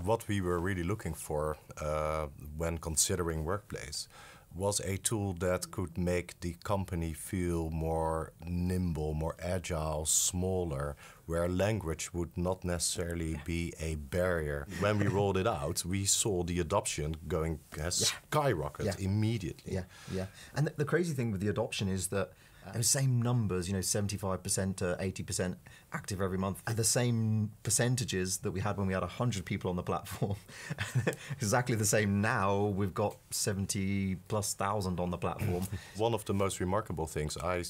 what we were really looking for when considering Workplace was a tool that could make the company feel more nimble, more agile, smaller, where language would not necessarily be a barrier. When we rolled it out, we saw the adoption going skyrocket immediately. Yeah. And the crazy thing with the adoption is that the same numbers, 75% to 80% active every month, are the same percentages that we had when we had 100 people on the platform. Exactly the same now. We've got 70,000+ on the platform. One of the most remarkable things I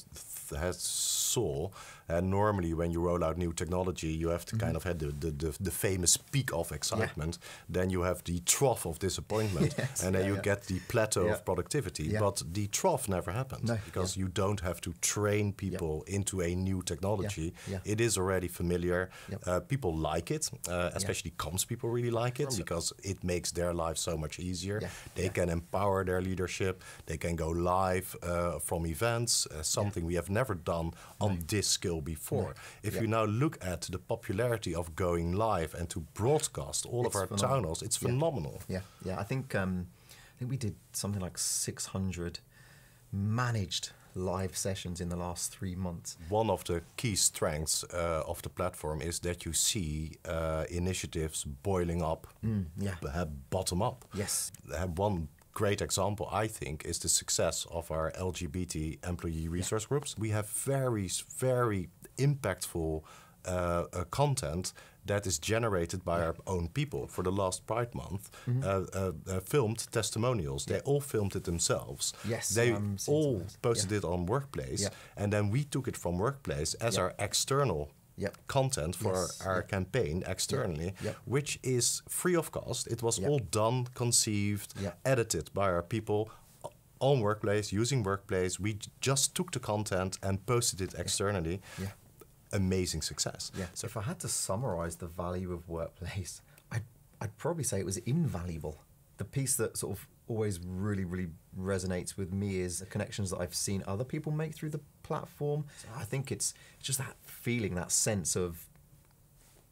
saw, and normally when you roll out new technology, you have to kind of have the famous peak of excitement. Then you have the trough of disappointment, and then you get the plateau of productivity. But the trough never happens because you don't have to train people into a new technology. It is already familiar. People like it, especially comms people really like it because it makes their life so much easier. They can empower their leadership. They can go live from events, something we have never done on this scale before. If you now look at the popularity of going live and to broadcast all of our town halls, it's phenomenal. I think we did something like 600 managed live sessions in the last 3 months. One of the key strengths of the platform is that you see initiatives boiling up, bottom up. One great example, I think, is the success of our LGBT employee resource groups. We have very, very impactful content that is generated by our own people. For the last Pride Month, filmed testimonials. They all filmed it themselves. They all posted it on Workplace, and then we took it from Workplace as our external content for our campaign externally, which is free of cost. It was all done, conceived, edited by our people on Workplace, using Workplace. We just took the content and posted it externally. Amazing success. So if I had to summarize the value of Workplace, I'd probably say it was invaluable. The piece that sort of always really resonates with me is the connections that I've seen other people make through the platform. So I think it's just that feeling, that sense of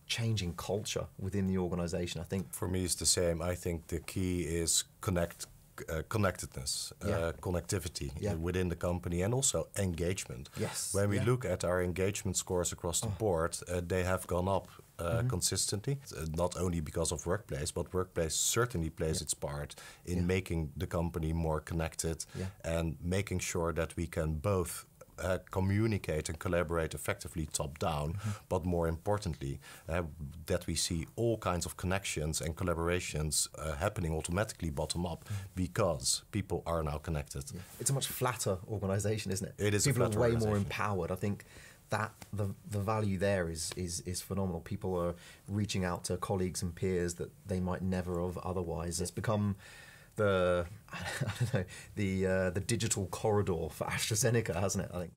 changing culture within the organization. I think for me it's the same. I think the key is connectedness, connectivity within the company, and also engagement. When we look at our engagement scores across the board, they have gone up consistently, not only because of Workplace, but Workplace certainly plays its part in making the company more connected and making sure that we can both communicate and collaborate effectively top-down, but more importantly, that we see all kinds of connections and collaborations happening automatically bottom-up because people are now connected. It's a much flatter organisation, isn't it? It is. People are way more empowered. I think that the value there is phenomenal. People are reaching out to colleagues and peers that they might never have otherwise. It's become the digital corridor for AstraZeneca, hasn't it? I think.